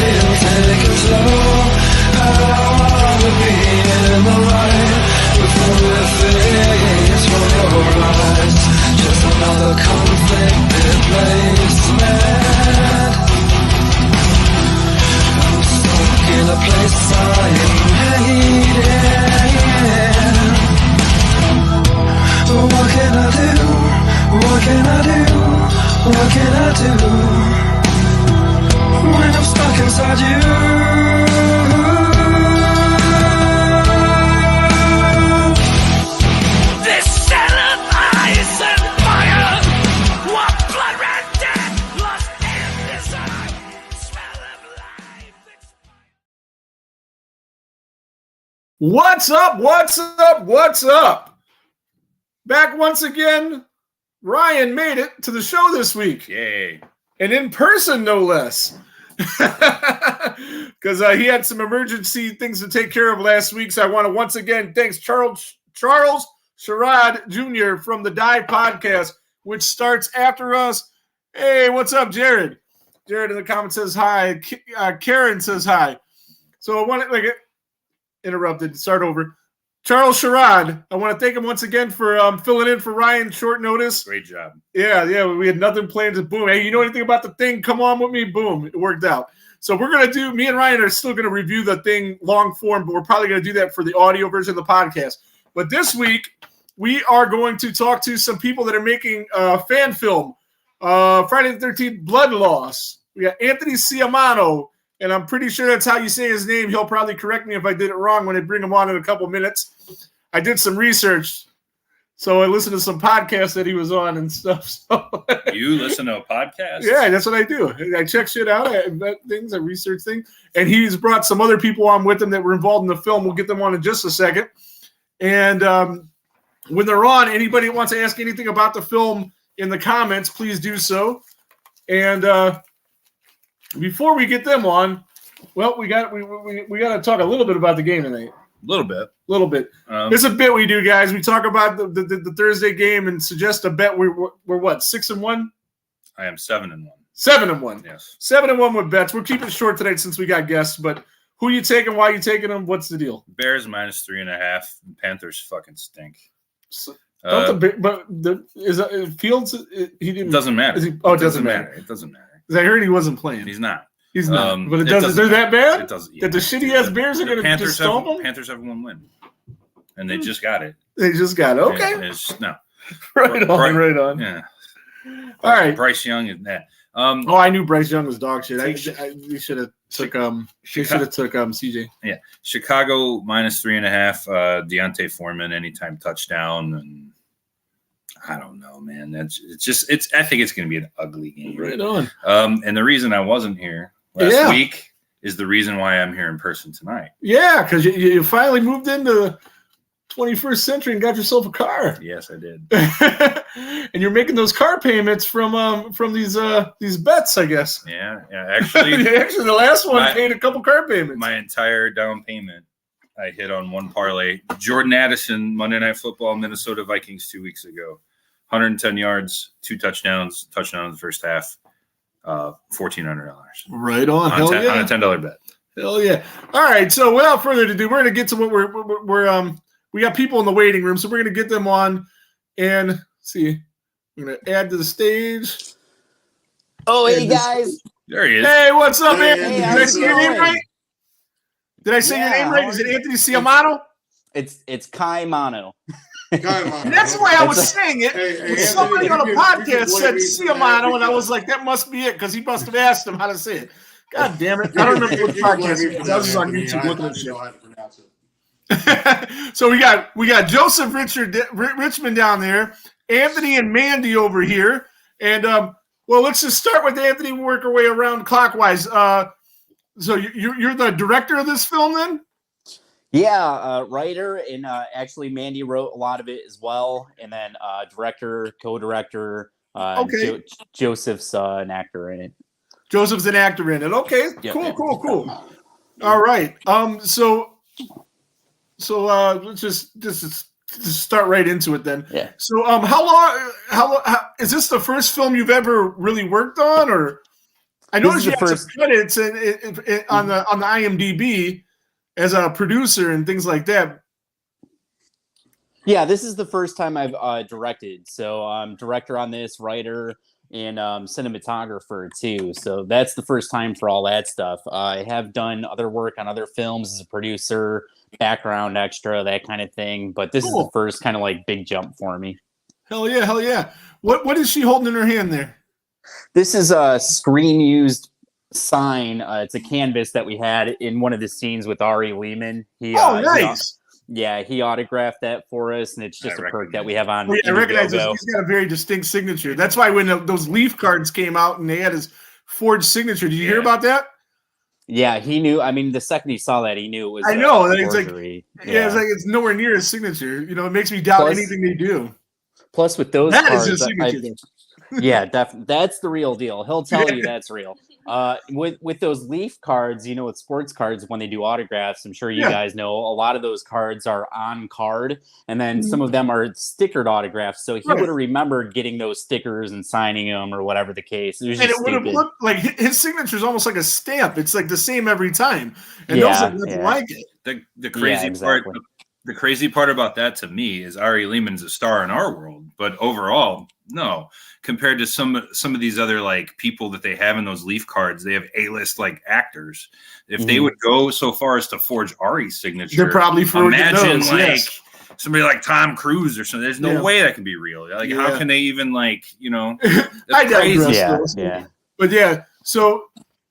feel, take it slow. I wanna be in the right before it fades from your eyes. Just another conflicted placement. I'm stuck in a place I hate it. What can I do? What can I do? What can I do when I'm stuck inside you? This cell of ice and fire, what blood red death, lost in desire, smell of life. What's up? What's up? What's up? Back once again. Ryan made it to the show this week. Yay. And in person, no less. Because he had some emergency things to take care of last week. So I want to once again thanks Charles Sherrod Jr. from the Dive Podcast, which starts after us. Hey, what's up, Jared? Jared in the comments says hi. Karen says hi. So I want to interrupted. Start over. Charles Sherrod, I want to thank him once again for filling in for Ryan short notice. Great job. Yeah, we had nothing planned to boom. Hey, you know anything about the thing? Come on with me. Boom. It worked out. So we're going to do, me and Ryan are still going to review the thing long form, but we're probably going to do that for the audio version of the podcast. But this week, we are going to talk to some people that are making fan film. Friday the 13th, Bloodloss. We got Anthony Ciamano. And I'm pretty sure that's how you say his name. He'll probably correct me if I did it wrong when I bring him on in a couple minutes. I did some research. So I listened to some podcasts that he was on and stuff. So You listen to a podcast? Yeah, that's what I do. I check shit out. I research things. And he's brought some other people on with him that were involved in the film. We'll get them on in just a second. And when they're on, anybody that wants to ask anything about the film in the comments, please do so. And before we get them on, well, we got to talk a little bit about the game tonight. A little bit. It's a bit we do, guys. We talk about the Thursday game and suggest a bet. We're what, 6-1? I am 7-1. 7-1. Yes. 7-1 with bets. We're keeping it short tonight since we got guests. But who you taking? Why you taking them? What's the deal? Bears -3.5. Panthers fucking stink. So, Fields? He didn't. It doesn't matter. It doesn't matter. It doesn't matter. I heard he wasn't playing. He's not. He's not. But they're that bad? It doesn't. That the shitty-ass Bears are going to just stomp them? Panthers have one win. And they just got it. They just got it. Okay. No. Right on. Yeah. All right. Bryce Young is that. I knew Bryce Young was dog shit. We should have took CJ. Yeah. Chicago -3.5. Deontay Foreman anytime touchdown, and I don't know, man. I think it's going to be an ugly game. Right on. And the reason I wasn't here last week is the reason why I'm here in person tonight. Yeah, because you finally moved into 21st century and got yourself a car. Yes, I did. And you're making those car payments from these bets, I guess. Yeah. Actually, the last one paid a couple car payments. My entire down payment, I hit on one parlay. Jordan Addison, Monday Night Football, Minnesota Vikings 2 weeks ago. 110 yards, 2 touchdowns, touchdown in the first half, $1,400. Right on. On a $10 bet. Hell yeah. All right. So without further ado, we're going to get to what we got people in the waiting room, so we're going to get them on and see. We're going to add to the stage. Oh, hey, guys. There he is. Hey, what's up, man? Hey, Did I say your name right? Did I say your name right? Is it Anthony Ciamano? It's Ciamano. That's why I was saying it. Hey, somebody on a podcast said Ciamano, and I was like, that must be it, because he must have asked him how to say it. God damn it. I don't remember what podcast it was. I was just on YouTube looking at shit. So we got Joseph Richmond down there, Anthony and Mandy over here, and let's just start with Anthony and work our way around clockwise. So you're the director of this film, then? Yeah, writer, and actually Mandy wrote a lot of it as well, and then director, co-director. Okay. Joseph's an actor in it. Joseph's an actor in it. Okay, Yep. Cool. All right. So let's just start right into it then. Yeah. So how long is this the first film you've ever really worked on, or? I This noticed is you the had first- some credits on the IMDb as a producer and things like that. Yeah, this is the first time I've directed. So I'm director on this, writer, and cinematographer too. So that's the first time for all that stuff. I have done other work on other films as a producer, background extra, that kind of thing. But this is the first kind of like big jump for me. Hell yeah, hell yeah. What is she holding in her hand there? This is a screen used sign. It's a canvas that we had in one of the scenes with Ari Lehman. Nice. He autographed that for us, and it's just a perk that we have on. I recognize this. He's got a very distinct signature. That's why when those Leaf cards came out and they had his forged signature, did you hear about that? Yeah, he knew. I mean, the second he saw that, he knew it was. I know. It's it's nowhere near his signature. You know, it makes me doubt anything they do. Plus, with those that cards, is his signature. Yeah, definitely. That's the real deal. He'll tell you that's real. With those Leaf cards, with sports cards, when they do autographs, I'm sure you guys know a lot of those cards are on card, and then some of them are stickered autographs. So he would have remembered getting those stickers and signing them or whatever the case. It was just would have looked like his signature is almost like a stamp. It's like the same every time, and those are nothing like it. The crazy part. The crazy part about that to me is Ari Lehman's a star in our world, but overall, no. Compared to some of these other like people that they have in those Leaf cards, they have A-list like actors. If they would go so far as to forge Ari's signature, they're probably imagine those, somebody like Tom Cruise or something. There's no way that can be real. Like, how can they even That's crazy. But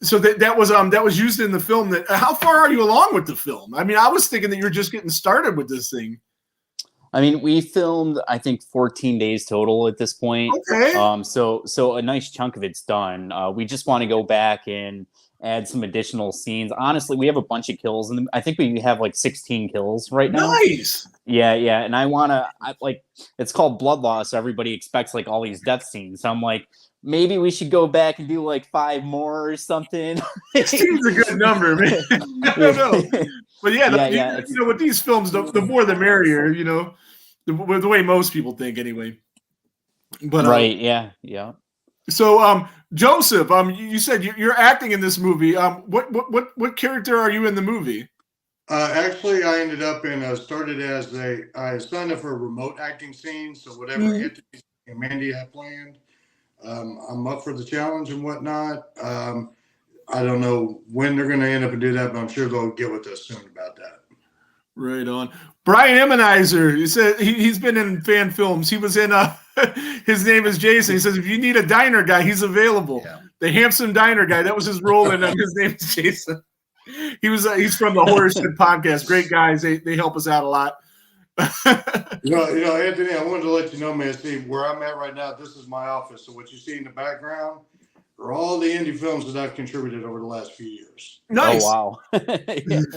So that was used in the film. How far are you along with the film? I mean, I was thinking that you were just getting started with this thing. I mean, we filmed, I think, 14 days total at this point. Okay. So a nice chunk of it's done. We just want to go back and add some additional scenes. Honestly, we have a bunch of kills, and I think we have like 16 kills right now. Nice. Yeah. And it's called Bloodloss. So everybody expects like all these death scenes. So I'm like, maybe we should go back and do like 5 more or something. 16's a good number, man. I don't know. But with these films, the more the merrier, the way most people think anyway. But yeah. So Joseph, you said you're acting in this movie. What character are you in the movie? Actually, I ended up I signed up for a remote acting scene, so whatever Anthony and Mandy had planned, I'm up for the challenge and whatnot. I don't know when they're going to end up and do that, but I'm sure they'll get with us soon about that. Right on. Brian Emmenizer, he said he's been in fan films. He was in his name is Jason. He says if you need a diner guy, he's available. Yeah. The handsome diner guy. That was his role in his name is Jason. He's from the Horror Shit podcast. Great guys. They help us out a lot. Anthony, I wanted to let you know, man, see where I'm at right now. This is my office. So what you see in the background are all the indie films that I've contributed over the last few years. Nice. Oh, wow.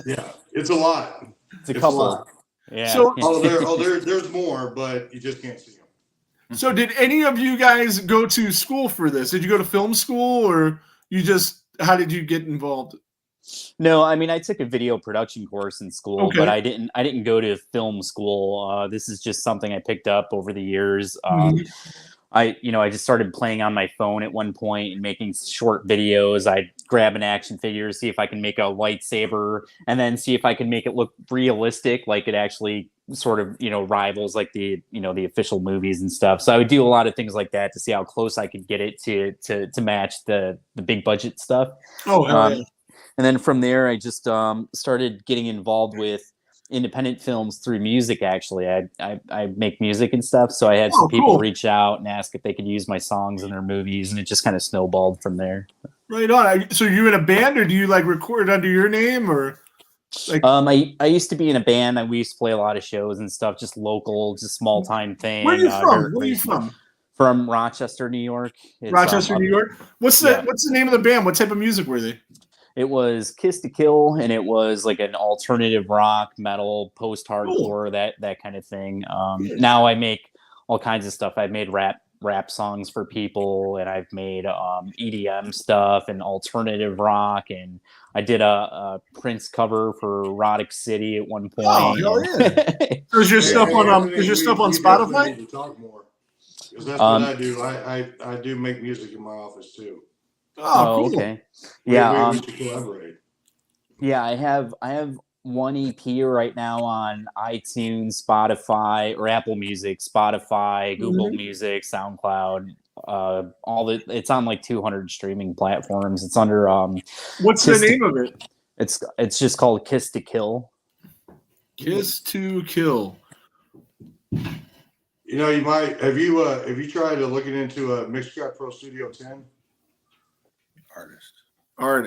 Yeah, it's a lot. It's a couple. Yeah. So, there's more, but you just can't see them. So did any of you guys go to school for this? Did you go to film school, or how did you get involved? No, I mean, I took a video production course in school, but I didn't go to film school. This is just something I picked up over the years. I just started playing on my phone at one point and making short videos. I'd grab an action figure, see if I can make a lightsaber, and then see if I can make it look realistic, like it actually sort of, rivals like the official movies and stuff. So I would do a lot of things like that to see how close I could get it to match the big budget stuff. And then from there, I just started getting involved with independent films through music. Actually, I make music and stuff, so I had some people reach out and ask if they could use my songs in their movies, and it just kind of snowballed from there. Right on. So you in a band, or do you like record under your name, or? I used to be in a band. We used to play a lot of shows and stuff, just local, just small time thing. Where are you from? Where are you from? From Rochester, New York. Rochester, New York. What's the name of the band? What type of music were they? It was Kiss to Kill, and it was like an alternative rock, metal, post-hardcore, that kind of thing. Now I make all kinds of stuff. I've made rap songs for people, and I've made EDM stuff and alternative rock, and I did a Prince cover for Erotic City at one point. Oh, hell yeah! Is your stuff on Spotify? Need to talk more, because that's what I do. I do make music in my office too. Oh, cool. Okay. Yeah. We should collaborate. Yeah, I have one EP right now on iTunes, Spotify, or Apple Music, Spotify, Google Mhm. Music, SoundCloud, it's on like 200 streaming platforms. It's under What's the name of it? it's just called Kiss to Kill. Kiss to Kill. You know, you might have you tried looking into Mixcraft Pro Studio 10? Artist.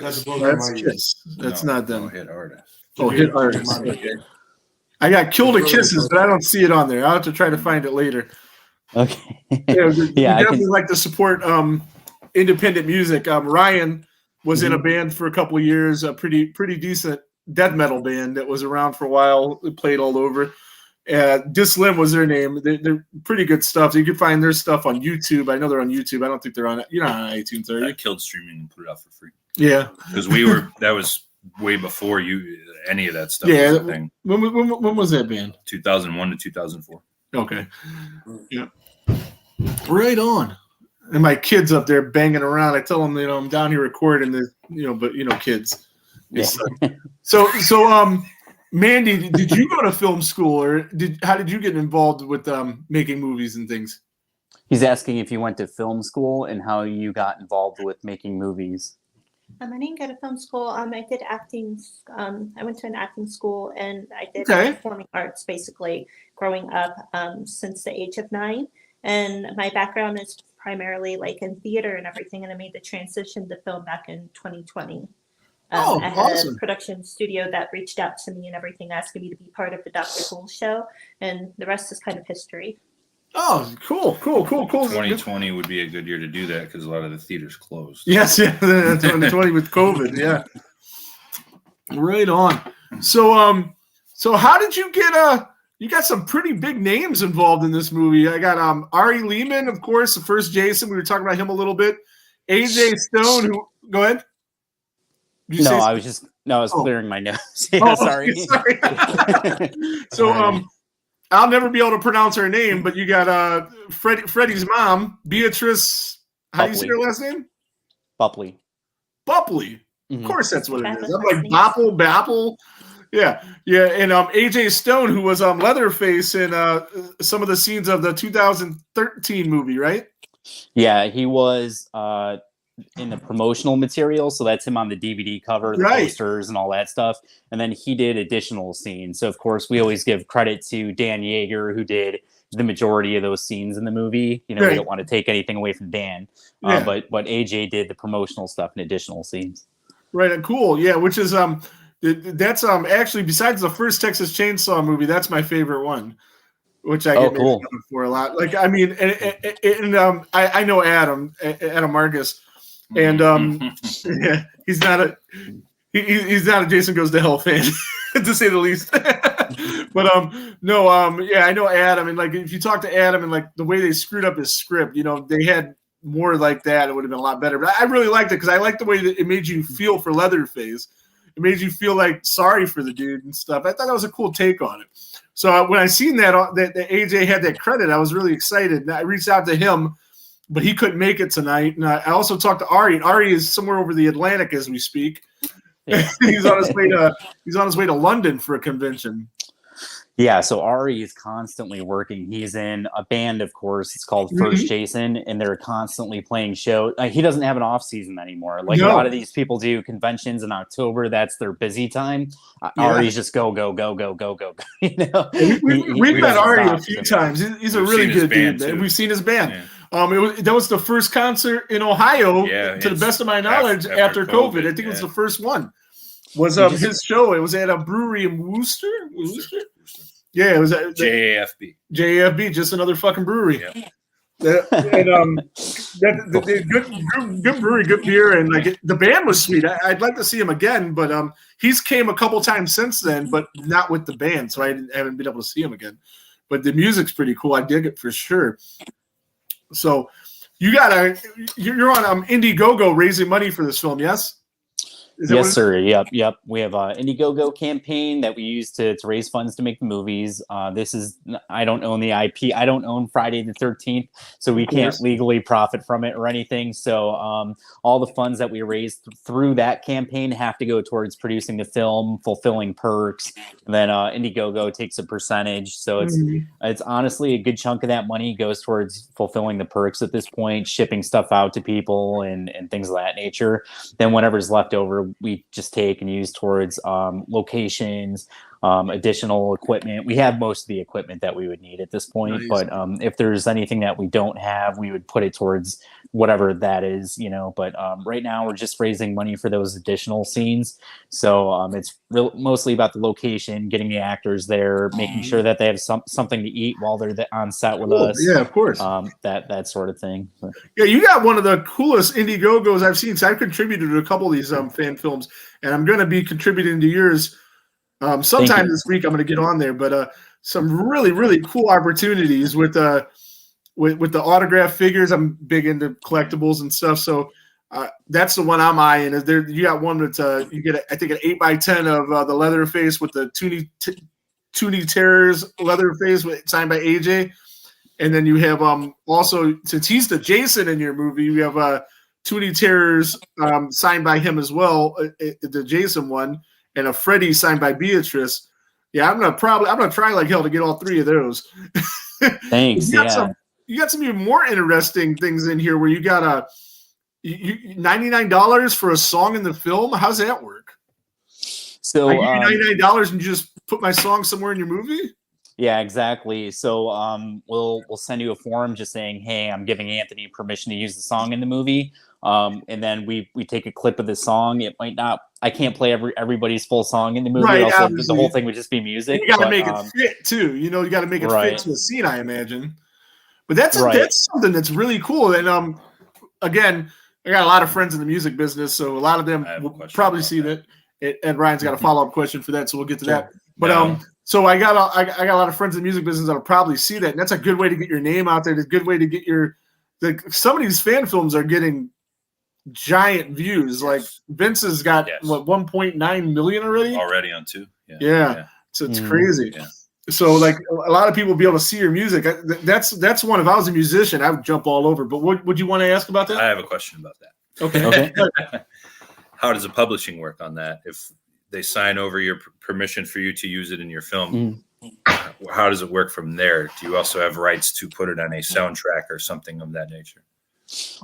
That's a program That's I use. Kiss. That's not them. No, hit artist. Oh, hit artist. Okay. I got Kill to Kisses, but I don't see it on there. I'll have to try to find it later. Okay. Yeah, we Yeah, I definitely can. like to support independent music. Ryan was in a band for a couple of years, a pretty decent death metal band that was around for a while. It played all over. Dislim was their name. They're pretty good stuff. You can find their stuff on YouTube. I know they're on YouTube. I don't think they're on it. You're not on iTunes, are you? I killed streaming and put it out for free. Yeah. Because that was way before any of that stuff Yeah. was a thing. When was that band? 2001 to 2004. Okay. Yeah. Right on. And my kids up there banging around. I tell them, I'm down here recording this, but kids. Yeah. So Mandy, did you go to film school, or how did you get involved with making movies and things? He's asking if you went to film school and how you got involved with making movies. I didn't go to film school. I did acting. I went to an acting school, and I did performing arts basically growing up since the age of 9. And my background is primarily like in theater and everything. And I made the transition to film back in 2020. I had awesome. a production studio that reached out to me and everything, asking me to be part of the Dr. Cool show. And the rest is kind of history. Oh, cool. 2020 would be a good year to do that because a lot of the theaters closed. Yes, yeah, that's 2020 with COVID. Yeah, right on. So how did you get you got some pretty big names involved in this movie. I got Ari Lehman, of course, the first Jason. We were talking about him a little bit. AJ Stone, who go ahead. I was clearing my nose. Yeah, sorry. So I'll never be able to pronounce her name, but you got Freddie's mom, Beatrice. How do you say her last name? Bupley. Of course, that's what it is. I'm like Bapple. Yeah. And AJ Stone, who was Leatherface in some of the scenes of the 2013 movie, right? Yeah, he was in the promotional material, so that's him on the DVD cover, the posters and all that stuff. And then he did additional scenes. So of course we always give credit to Dan Yeager, who did the majority of those scenes in the movie. We don't want to take anything away from Dan, but AJ did the promotional stuff and additional scenes. Right, and cool, yeah. Which is that's actually, besides the first Texas Chainsaw movie, that's my favorite one. Which I get made fun of for a lot. Like, I mean, and I know Adam Marcus. And he's not a Jason Goes to Hell fan, to say the least. But I know Adam, and like if you talk to Adam and like the way they screwed up his script, they had more like that, it would have been a lot better. But I really liked it because I liked the way that it made you feel for Leatherface. It made you feel like sorry for the dude and stuff. I thought that was a cool take on it. So when I seen that AJ had that credit, I was really excited. And I reached out to him, but he couldn't make it tonight. And I also talked to Ari. Ari is somewhere over the Atlantic as we speak. Yeah. he's on his way to London for a convention. Yeah, so Ari is constantly working. He's in a band, of course. It's called First Jason, and they're constantly playing shows. He doesn't have an off season anymore. A lot of these people do conventions in October. That's their busy time. Ari's just go. We've met Ari a few times. He's a really good dude. And we've seen his band. Yeah. That was the first concert in Ohio, to the best of my knowledge, after COVID. I think it was the first one. Was his show? It was at a brewery in Worcester. Yeah, it was JAFB. JAFB, just another fucking brewery. Yeah. Good brewery, good beer, and like the band was sweet. I'd like to see him again, but he's came a couple times since then, but not with the band, so I haven't been able to see him again. But the music's pretty cool. I dig it for sure. So you're on Indiegogo raising money for this film, yes? Yes, sir. Yep. We have a Indiegogo campaign that we use to raise funds to make the movies. I don't own the IP. I don't own Friday the 13th, so we can't legally profit from it or anything. So all the funds that we raise through that campaign have to go towards producing the film, fulfilling perks. And then Indiegogo takes a percentage. So it's honestly a good chunk of that money goes towards fulfilling the perks at this point, shipping stuff out to people and things of that nature. Then whatever's left over, we just take and use towards locations, additional equipment. We have most of the equipment that we would need at this point, but if there's anything that we don't have, we would put it towards whatever that is, but right now we're just raising money for those additional scenes. So it's mostly about the location, getting the actors there, making sure that they have something to eat while they're on set with us. Yeah, of course. That sort of thing. Yeah, you got one of the coolest Indiegogos I've seen. So I've contributed to a couple of these fan films, and I'm going to be contributing to yours sometime this week. I'm going to get on there, but some really, really cool opportunities with the autograph figures. I'm big into collectibles and stuff, so that's the one I'm eyeing. Is there? You got one that's you get I think an 8x10 of the Leatherface with the Toonie Terrors Leatherface signed by AJ. And then you have also, since he's the Jason in your movie, you have Toonie Terrors signed by him as well, the Jason one, and a Freddy signed by Beatrice. Yeah, I'm gonna try like hell to get all three of those. Thanks. You got some even more interesting things in here where you got $99 for a song in the film. How's that work? So I give you $99 and you just put my song somewhere in your movie? Yeah, exactly. So we'll send you a form just saying, hey, I'm giving Anthony permission to use the song in the movie. And then we take a clip of the song. It might not, I can't play everybody's full song in the movie. Right, also, the whole thing would just be music. You got to make it fit too. You got to make it fit to the scene, I imagine. But that's something that's really cool. And again, I got a lot of friends in the music business, so a lot of them will probably see that. And Ryan's got a follow-up question for that, so we'll get to that. But so I got a lot of friends in the music business that'll probably see that, and that's a good way to get your name out there. It's a good way to get some of these fan films are getting giant views. Like Vince has got 1.9 million already on 2. Yeah. So it's crazy. Yeah. So like a lot of people will be able to see your music. That's one. If I was a musician, I would jump all over. But what would you want to ask about that? I have a question about that. Okay. How does the publishing work on that? If they sign over your permission for you to use it in your film, how does it work from there? Do you also have rights to put it on a soundtrack or something of that nature?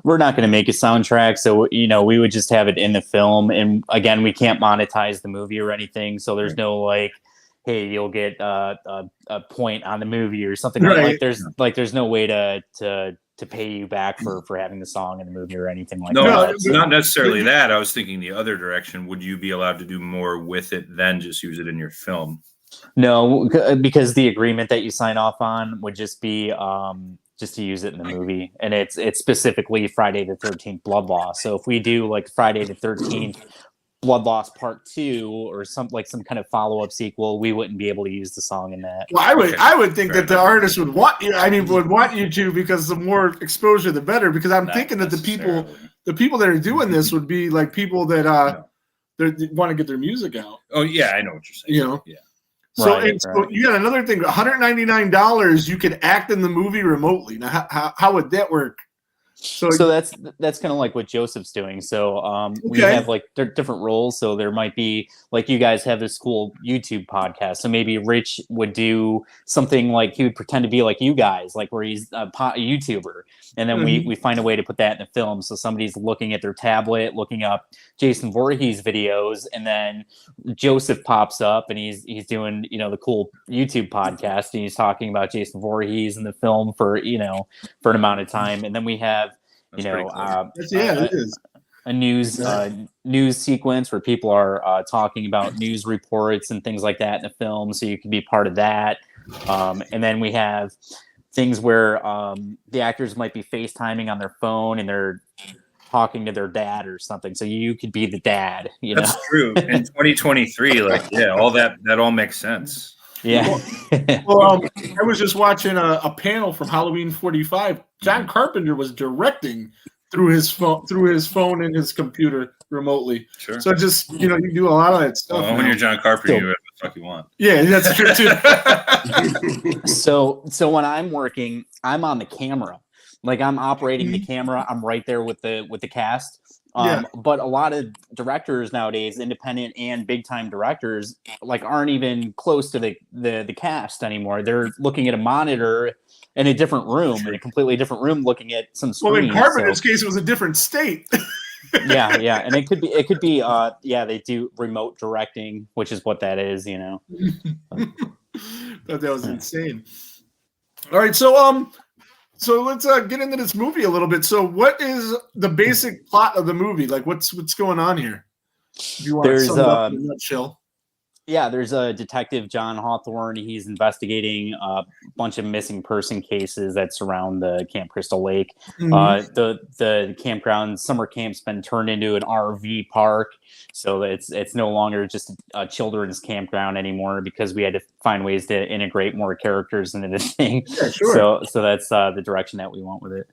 We're not going to make a soundtrack, so we would just have it in the film. And again, we can't monetize the movie or anything, so there's no like, hey, you'll get a point on the movie or something there's no way to pay you back for having the song in the movie or anything like that. No, not necessarily that. I was thinking the other direction. Would you be allowed to do more with it than just use it in your film? No, because the agreement that you sign off on would just be just to use it in the movie, and it's specifically Friday the 13th Bloodloss. So if we do like Friday the 13th Bloodloss Part 2 or some kind of follow-up sequel, we wouldn't be able to use the song in that. Well, I would think that the artist would want you. I mean, would want you to, because the more exposure, the better. Because I'm thinking that the people that are doing this would be like people that they want to get their music out. Oh yeah, I know what you're saying. Yeah. So, so you got another thing. $199, you could act in the movie remotely. Now, how would that work? So that's kind of like what Joseph's doing. So we have like different roles. So there might be like, you guys have this cool YouTube podcast. So maybe Rich would do something like he would pretend to be like you guys, like where he's a YouTuber. And then we find a way to put that in the film. So somebody's looking at their tablet, looking up Jason Voorhees videos, and then Joseph pops up and he's doing, the cool YouTube podcast, and he's talking about Jason Voorhees in the film for an amount of time. And then we have a news sequence where people are talking about news reports and things like that in the film, so you can be part of that. And then we have things where the actors might be FaceTiming on their phone and they're talking to their dad or something, so you could be the dad. That's true. In 2023, all that all makes sense. Yeah. Well, I was just watching a panel from Halloween 45. John Carpenter was directing through his phone and his computer remotely. Sure. So just you do a lot of that stuff. Well, when you're John Carpenter, you do whatever the fuck you want. Yeah, that's true too. So when I'm working, I'm on the camera. Like I'm operating the camera. I'm right there with the cast. But a lot of directors nowadays, independent and big time directors, like aren't even close to the cast anymore. They're looking at a monitor in a different room, in a completely different room, looking at some screen. Well, in Carpenter's case, it was a different state. yeah, and it could be they do remote directing, which is what that is, Thought that was insane. All right, so let's get into this movie a little bit. So what is the basic plot of the movie? Like what's going on here? If you want to sum it up in a nutshell. Yeah, there's a detective, John Hawthorne. He's investigating a bunch of missing person cases that surround the Camp Crystal Lake. The campground summer camp's been turned into an RV park, so it's no longer just a children's campground anymore because we had to find ways to integrate more characters into the thing. Yeah, sure. So that's the direction that we went with it.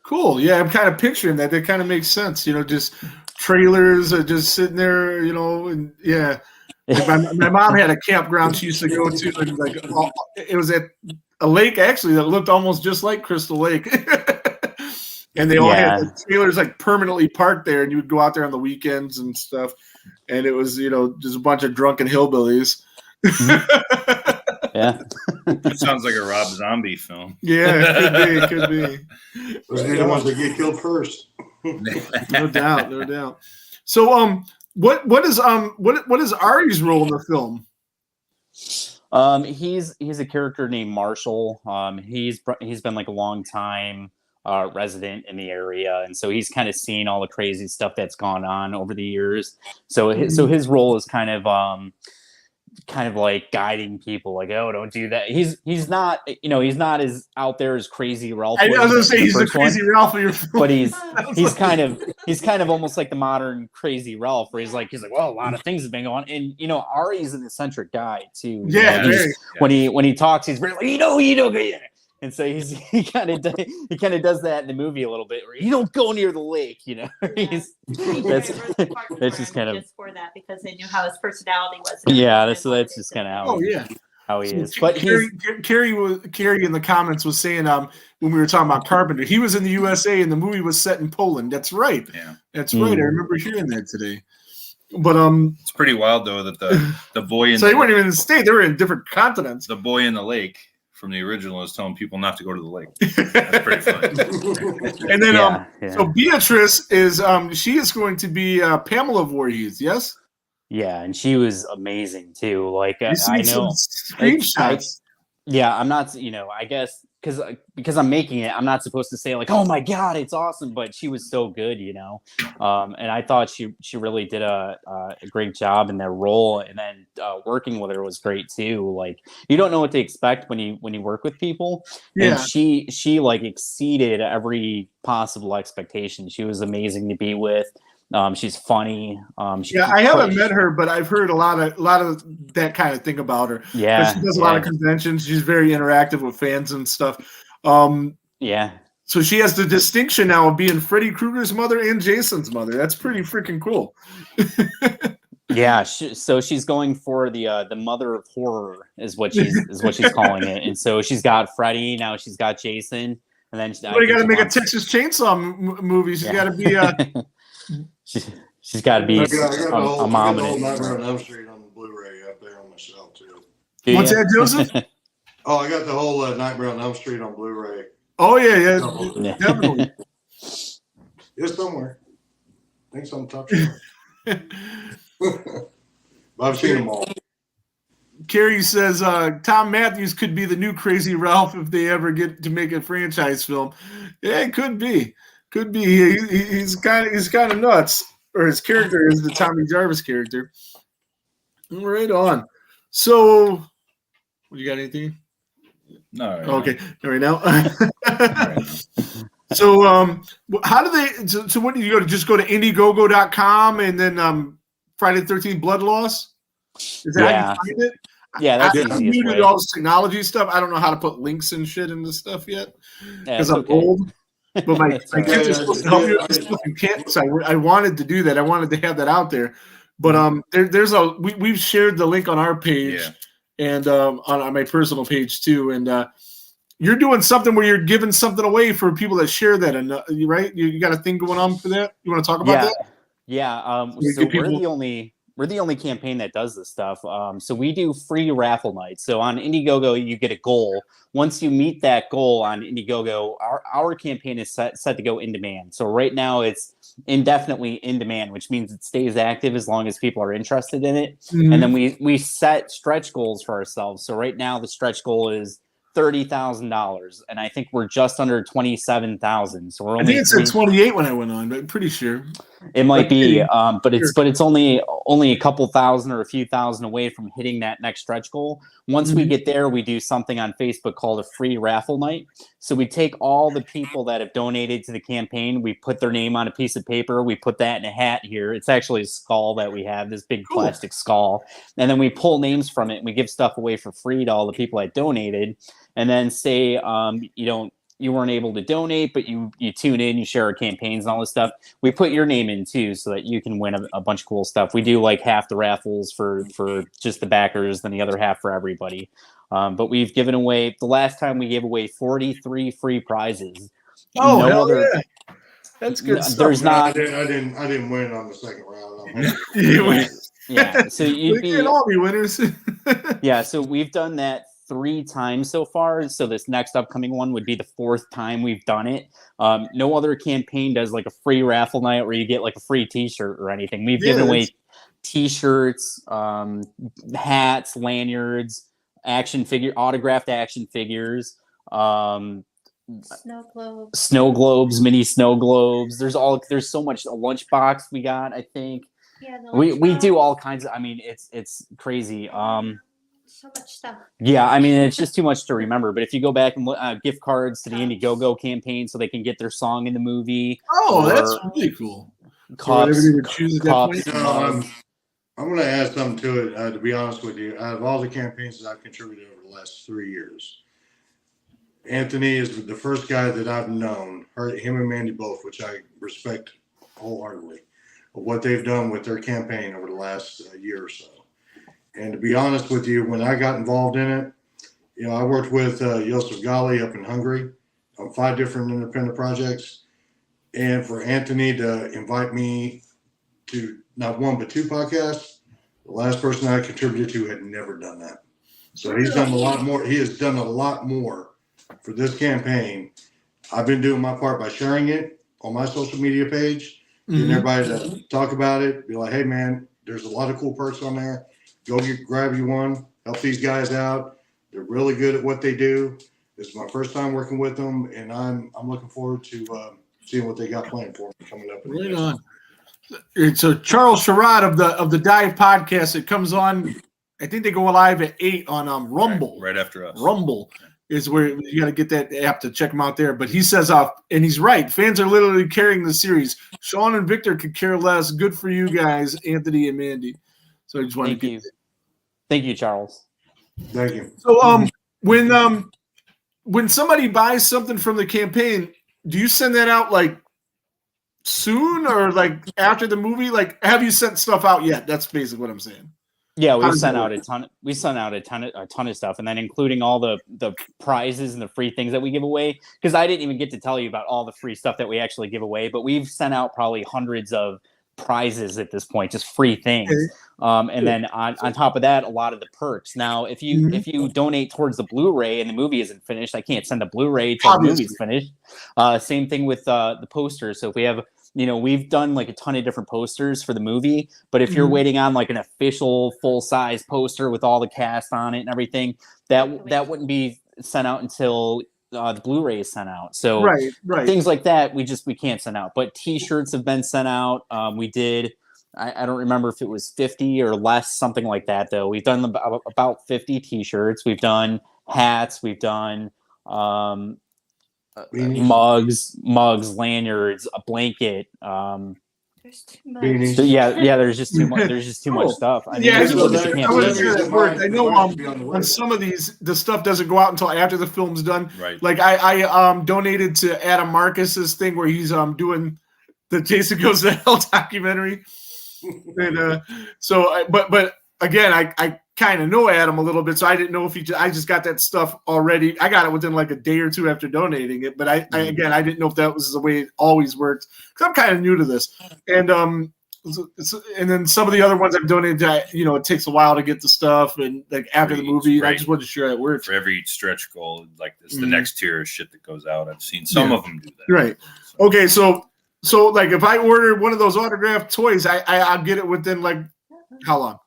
Cool. Yeah, I'm kind of picturing that. That kind of makes sense. Just trailers are just sitting there. And yeah. Like my mom had a campground she used to go to, and it was at a lake actually that looked almost just like Crystal Lake, and they all had the trailers like permanently parked there, and you would go out there on the weekends and stuff, and it was just a bunch of drunken hillbillies. Yeah, that sounds like a Rob Zombie film. Yeah, it could be. Those are the ones that get killed first. No doubt. So What is Ari's role in the film? He's a character named Marshall. He's been like a long time resident in the area, and so he's kind of seen all the crazy stuff that's gone on over the years. So his role is kind of like guiding people, like, oh, don't do that. He's not as out there as Crazy Ralph. I was gonna say he's the Crazy Ralph of your film. But he's kind of almost like the modern Crazy Ralph, where he's like, well, a lot of things have been going on. And Ari's an eccentric guy too. Yeah, when he talks, he's very like, and so he kind of does that in the movie a little bit, where you don't go near the lake, that's just kind of just for that, because they knew how his personality was. Yeah, so that's just kind of how he is. But Carrie in the comments was saying when we were talking about Carpenter, he was in the USA and the movie was set in Poland. That's right. Yeah, that's right. I remember hearing that today. But it's pretty wild though that the boy in so they weren't even in the state; they were in different continents. The boy in the lake from the original is telling people not to go to the lake. That's pretty funny. And then so Beatrice is she is going to be Pamela Voorhees, yes? Yeah, and she was amazing too. Like I know screenshots. I'm not, I guess because I'm making it, I'm not supposed to say like, oh my god, it's awesome, but she was so good, and I thought she really did a great job in that role, and then working with her was great too. Like you don't know what to expect when you work with people, and she like exceeded every possible expectation. She was amazing to be with. She's funny. I haven't met her, but I've heard a lot of that kind of thing about her. Yeah, she does a lot of conventions. She's very interactive with fans and stuff. So she has the distinction now of being Freddy Krueger's mother and Jason's mother. That's pretty freaking cool. Yeah, so she's going for the mother of horror is what she's calling it, and so she's got Freddy, now she's got Jason, and then you got to make a Texas Chainsaw movie. She's got to be. She's got to be a mom. I got the whole Nightmare on Elm Street on the Blu-ray up there on my shelf too. What's that, Joseph? Oh, I got the whole Nightmare on Elm Street on Blu-ray. Oh yeah, definitely. It's somewhere. I think it's on the top shelf. I've seen them all. Carrie says Tom Matthews could be the new Crazy Ralph if they ever get to make a franchise film. Yeah, it could be. Could be. He's kind of nuts, or his character is the Tommy Jarvis character. Right on. So, you got anything? No. Okay. Right now. So, how do they? So, what do you go to? Just go to Indiegogo.com and then Friday the 13th Bloodloss. Is that how you find it? Yeah, that's I'm new to all this technology stuff. I don't know how to put links and shit into stuff yet because I'm old. But my kids are supposed to help you with this stuff. You can't. So I wanted to do that. I wanted to have that out there. But we've shared the link on our page and on my personal page too. And you're doing something where you're giving something away for people that share that. And right, you got a thing going on for that. You want to talk about that? Yeah. So we're the only campaign that does this stuff. So we do free raffle nights. So on Indiegogo, you get a goal. Once you meet that goal on Indiegogo, our campaign is set to go in demand. So right now it's indefinitely in demand, which means it stays active as long as people are interested in it. Mm-hmm. And then we set stretch goals for ourselves. So right now the stretch goal is $30,000, and I think we're just under 27,000. So we're only. I think it said 28 when I went on, but I'm pretty sure it might be. But it's only a couple thousand or a few thousand away from hitting that next stretch goal. Once we get there, we do something on Facebook called a free raffle night. So we take all the people that have donated to the campaign, we put their name on a piece of paper, we put that in a hat here. It's actually a skull that we have, this big plastic skull, and then we pull names from it and we give stuff away for free to all the people that donated. And then say you weren't able to donate, but you tune in, you share our campaigns and all this stuff. We put your name in too, so that you can win a bunch of cool stuff. We do like half the raffles for just the backers, then the other half for everybody. But we've given away, the last time we gave away 43 free prizes. Oh, hell yeah. That's good stuff. There's not. I didn't win on the second round. Yeah. So you can't all be winners. Yeah. So we've done that 3 times so far. So this next upcoming one would be the 4th time we've done it. No other campaign does like a free raffle night where you get like a free t-shirt or anything. We've given away t-shirts, hats, lanyards, autographed action figures, snow globes, mini snow globes. There's so much. A lunchbox we got, I think. Yeah, we do all kinds of. I mean, it's crazy. So much stuff. Yeah, I mean, it's just too much to remember. But if you go back and look, gift cards to the Indiegogo campaign so they can get their song in the movie. Oh, that's really cool. Cups. I'm going to add something to it, to be honest with you. Out of all the campaigns that I've contributed over the last 3 years, Anthony is the first guy that I've known, him and Mandy both, which I respect wholeheartedly, of what they've done with their campaign over the last year or so. And to be honest with you, when I got involved in it, I worked with Joseph Gali up in Hungary on 5 different independent projects. And for Anthony to invite me to not 1 but 2 podcasts, the last person I contributed to had never done that. So he's done a lot more. He has done a lot more for this campaign. I've been doing my part by sharing it on my social media page, getting everybody to talk about it, be like, hey, man, there's a lot of cool perks on there. Go grab you one, help these guys out. They're really good at what they do. This is my first time working with them, and I'm looking forward to seeing what they got planned for me coming up. Right on. So Charles Sherrod of the Dive podcast, it comes on. I think they go live at 8 on Rumble. Right after us. Rumble is where you got to get that app to check them out there. But he says, and he's right. Fans are literally carrying the series. Sean and Victor could care less. Good for you guys, Anthony and Mandy. So I just want to Thank you, Charles. Thank you. So when somebody buys something from the campaign, do you send that out like soon or like after the movie? Like, have you sent stuff out yet? That's basically what I'm saying. Yeah, we sent out a ton. We sent out a ton of stuff, and then including all the prizes and the free things that we give away. Because I didn't even get to tell you about all the free stuff that we actually give away, but we've sent out probably hundreds of prizes at this point, just free things. And then on top of that, a lot of the perks. Now, if you donate towards the Blu-ray and the movie isn't finished, I can't send the Blu-ray till the movie's finished. Same thing with the posters. So if we have, we've done like a ton of different posters for the movie, but if you're waiting on like an official full-size poster with all the cast on it and everything, that wouldn't be sent out until the Blu-ray is sent out. So right. Things like that, we can't send out. But T-shirts have been sent out. We did, I don't remember if it was 50 or less, something like that, though. We've done about 50 T-shirts. We've done hats. We've done mugs, lanyards, a blanket, There's too much. Beanies. So, yeah. There's just too much. There's just too much Cool. stuff. I mean, Yeah, I there's just people wasn't that sure- can't I wasn't believe sure it. that worked. I know Mine should be on the on list. some of these, the stuff doesn't go out until after the film's done. Right. Like I donated to Adam Marcus's thing where he's doing the Jason Goes to Hell documentary, and but again, I kind of know Adam a little bit, so I didn't know if I just got that stuff already. I got it within like a day or two after donating it, but I didn't know if that was the way it always works because I'm kind of new to this, and and then some of the other ones I've donated to, it takes a while to get the stuff, and like after the movie, I just wasn't sure it worked. For every stretch goal like this, the next tier of shit that goes out. I've seen some of them do that. Right. So, Okay, so like if I order one of those autographed toys, I'll get it within like how long?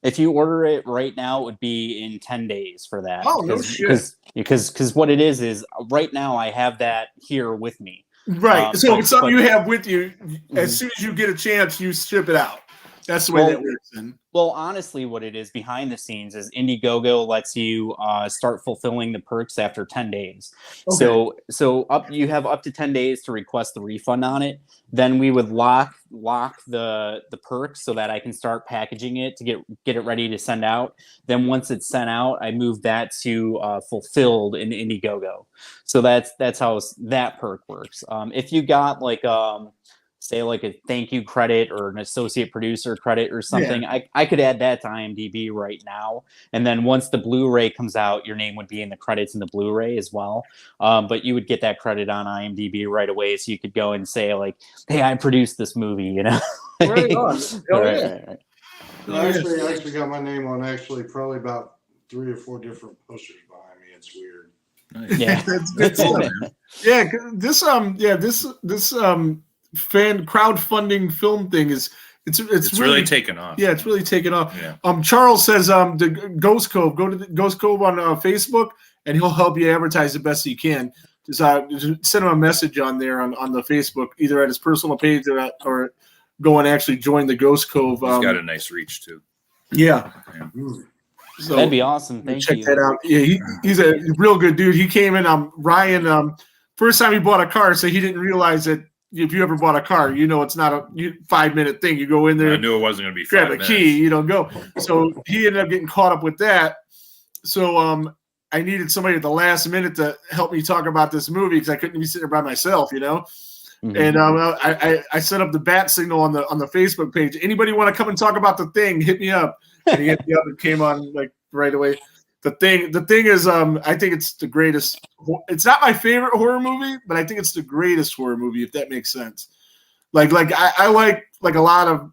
If you order it right now, it would be in 10 days for that. Oh, no shit. Because what it is right now I have that here with me. Right. So it's something but- you have with you. As soon as you get a chance, you ship it out. That's the way that works. Then. Well, honestly, what it is behind the scenes is Indiegogo lets you start fulfilling the perks after 10 days. Okay. So you have up to 10 days to request the refund on it. Then we would lock the perks so that I can start packaging it to get it ready to send out. Then once it's sent out, I move that to fulfilled in Indiegogo. So that's how that perk works. If you got like say like a thank you credit or an associate producer credit or something, I could add that to IMDb right now. And then once the Blu-ray comes out, your name would be in the credits in the Blu-ray as well. But you would get that credit on IMDb right away. So you could go and say like, hey, I produced this movie, Right on. Right. I actually got my name on probably about 3 or 4 different posters behind me. It's weird. nice. Yeah. That's good stuff. Yeah. This fan crowdfunding film thing it's really taken off. Yeah, it's really taken off. Yeah. Charles says the Ghost Cove. Go to the Ghost Cove on Facebook, and he'll help you advertise the best he can. Just send him a message on there on the Facebook, either at his personal page or go and actually join the Ghost Cove. He's got a nice reach too. Yeah. So That'd be awesome. Thank check you. that out. Yeah, he's a real good dude. He came in. Ryan. First time he bought a car, so he didn't realize that. If you ever bought a car, it's not a 5-minute thing. You go in there, I knew it wasn't going to be 5 grab a minutes. key, go. So he ended up getting caught up with that. So I needed somebody at the last minute to help me talk about this movie because I couldn't be sitting there by myself, Mm-hmm. And I set up the bat signal on the Facebook page. Anybody want to come and talk about the thing? Hit me up. And he hit me up and came on like right away. The thing is, I think it's the greatest. It's not my favorite horror movie, but I think it's the greatest horror movie, if that makes sense. Like I like a lot of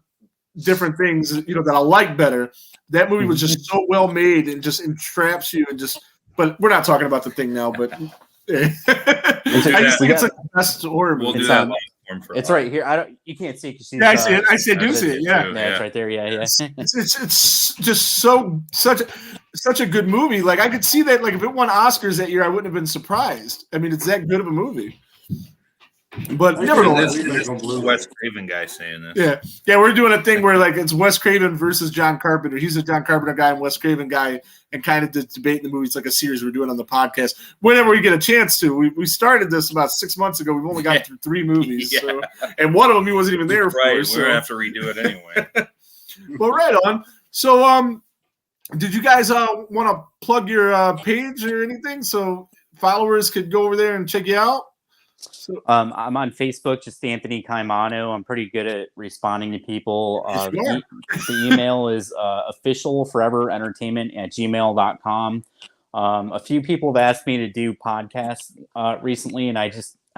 different things, that I like better. That movie was just so well made and just entraps you and just. But we're not talking about the thing now. But I just think it's like the best horror movie. We'll do It's that on- long form for It's a while. right here. You can't see it. 'Cause she's, Yeah, I see it. I do see it. Yeah. Yeah, it's right there. Yeah. It's just such a good movie. Like I could see that. Like if it won Oscars that year, I wouldn't have been surprised. I mean, it's that good of a movie. But nevertheless, This is Wes Craven guy saying this. yeah, we're doing a thing where like it's Wes Craven versus John Carpenter. He's a John Carpenter guy and Wes Craven guy, and kind of debating the movie. It's like a series we're doing on the podcast. Whenever we get a chance to, we started this about 6 months ago. We've only got through 3 movies, Yeah. so, and one of them he wasn't even there Right, for. So. we're gonna have to redo it anyway. Well, right on. So, did you guys want to plug your page or anything so followers could go over there and check you out? So, I'm on Facebook, just Anthony Ciamano. I'm pretty good at responding to people. The email is officialforeverentertainment@gmail.com. A few people have asked me to do podcasts recently, and I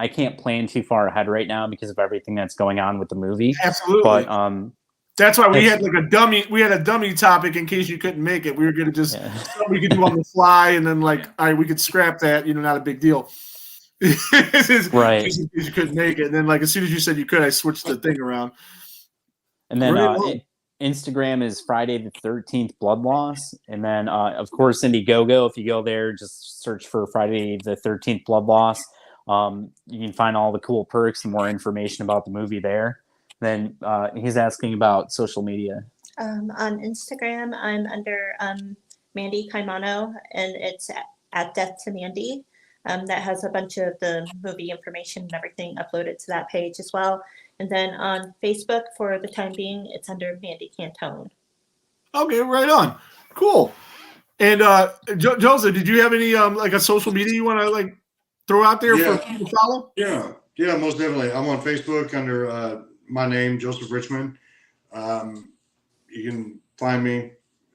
can't plan too far ahead right now because of everything that's going on with the movie. absolutely. But that's why we had like a dummy. We had a dummy topic in case you couldn't make it. We were gonna just something we could do on the fly, and then like, all right, we could scrap that. Not a big deal. Right. In case you couldn't make it, and then like as soon as you said you could, I switched the thing around. And then Right on. Instagram is Friday the 13th Bloodloss. And then, of course, Indiegogo. If you go there, just search for Friday the 13th Bloodloss. You can find all the cool perks and more information about the movie there. Then he's asking about social media. On Instagram, I'm under Mandy Caimano, and it's at Death to Mandy. that has a bunch of the movie information and everything uploaded to that page as well. And then on Facebook, for the time being, it's under Mandy Cantone. Okay, right on. Cool. And Joseph, did you have any like a social media you want to like throw out there for people to follow? Yeah, most definitely. I'm on Facebook under my name, Joseph Richmond. You can find me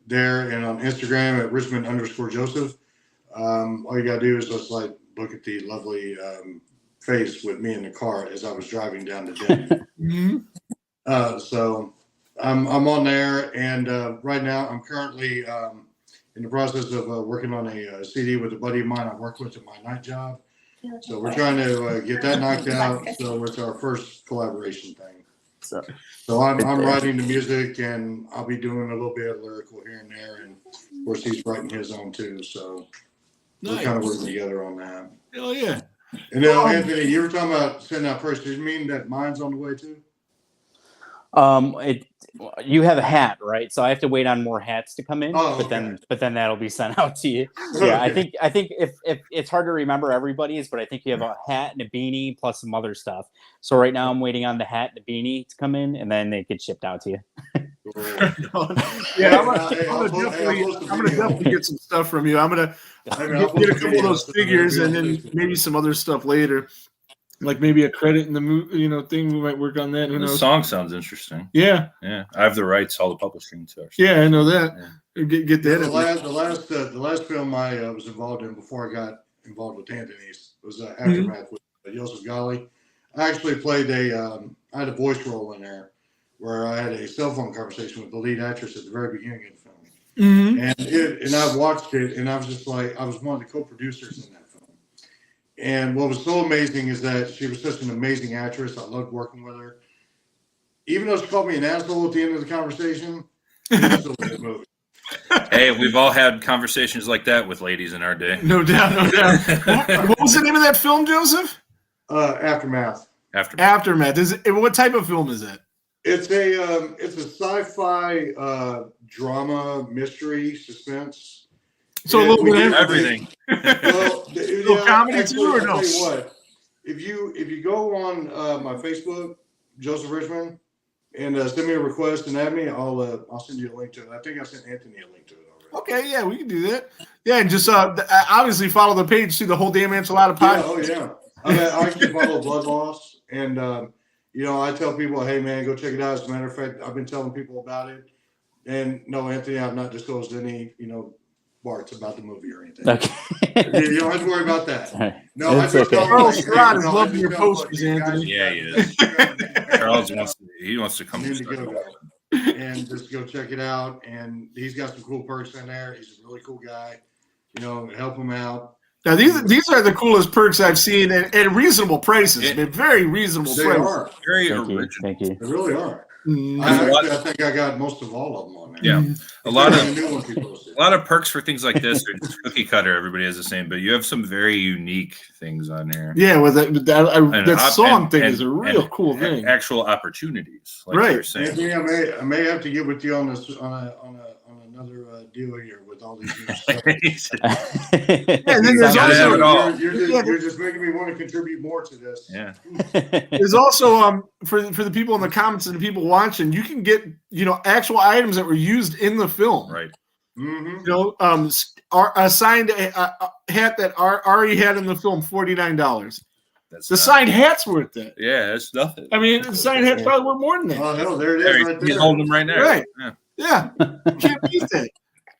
there, and on Instagram at Richmond_Joseph. All you gotta do is just like look at the lovely face with me in the car as I was driving down to Denver. So I'm on there, and right now I'm currently in the process of working on a CD with a buddy of mine I work with at my night job. So we're trying to get that knocked out. So it's our first collaboration thing. So I'm writing the music, and I'll be doing a little bit of lyrical here and there, and of course he's writing his own too. So we're kind of working together on that. Hell yeah! And now, Anthony, you were talking about sending out first. Does it mean that mine's on the way too? You have a hat, right? So I have to wait on more hats to come in, but then that'll be sent out to you. Yeah, okay. I think if it's hard to remember everybody's, but I think you have a hat and a beanie plus some other stuff. So right now I'm waiting on the hat and the beanie to come in, and then they get shipped out to you. Yeah, I'm gonna definitely get some stuff from you. I'm gonna get a couple of those figures, and then maybe some other stuff later. Like maybe a credit in the thing. We might work on that. Who knows? The song sounds interesting. Yeah. I have the rights, all the publishing too. Yeah, I know that. Yeah. Get that. The last film I was involved in before I got involved with Anthony's was Aftermath with Joseph Gali. I actually played I had a voice role in there where I had a cell phone conversation with the lead actress at the very beginning of the film. And I watched it, and I was just like, I was one of the co-producers in that film. And what was so amazing is that she was such an amazing actress. I loved working with her. Even though she called me an asshole at the end of the conversation, it was still a good movie. Hey, we've all had conversations like that with ladies in our day. No doubt. What was the name of that film, Joseph? Aftermath. Aftermath. What type of film is it? It's a sci-fi drama, mystery, suspense. So a little bit of everything. Well, comedy too, or no? I'll tell you what, if you go on my Facebook, Joseph Richmond, and send me a request and add me, I'll send you a link to it. I think I sent Anthony a link to it already. Okay, yeah, we can do that. Yeah, and just obviously follow the page, see the whole Damn Enchilada podcast. Yeah, I actually follow Bloodloss, and I tell people, hey man, go check it out. As a matter of fact, I've been telling people about it, and no, Anthony, I've not disclosed any parts about the movie or anything. Okay. You don't have to worry about that. No, it's okay. Charles Scott is loving your posters, Anthony. Yeah, he is. Charles wants to come and just go check it out. And he's got some cool perks in there. He's a really cool guy. Help him out. Now these are the coolest perks I've seen at reasonable prices. They're very reasonable prices. They are very original. Thank you. They really are. I think I got most of all of them on there. Yeah, a lot of perks for things like this are just cookie cutter. Everybody has the same, but you have some very unique things on here. Yeah, with that song thing is a real cool thing. Actual opportunities, like right? You're saying. Anthony, I may have to get with you on this on another deal here with all these new stuff. And then there's also you're just making me want to contribute more to this. Yeah. There's also for the people in the comments and the people watching, you can get actual items that were used in the film. Right. Mm-hmm. A signed hat that Ari had in the film, $49. The signed hat's worth that. Yeah, that's nothing. I mean, the signed hat's probably worth more than that. Oh no, there it is, right there. He's holding them right there. Right. Yeah. You can't beat that.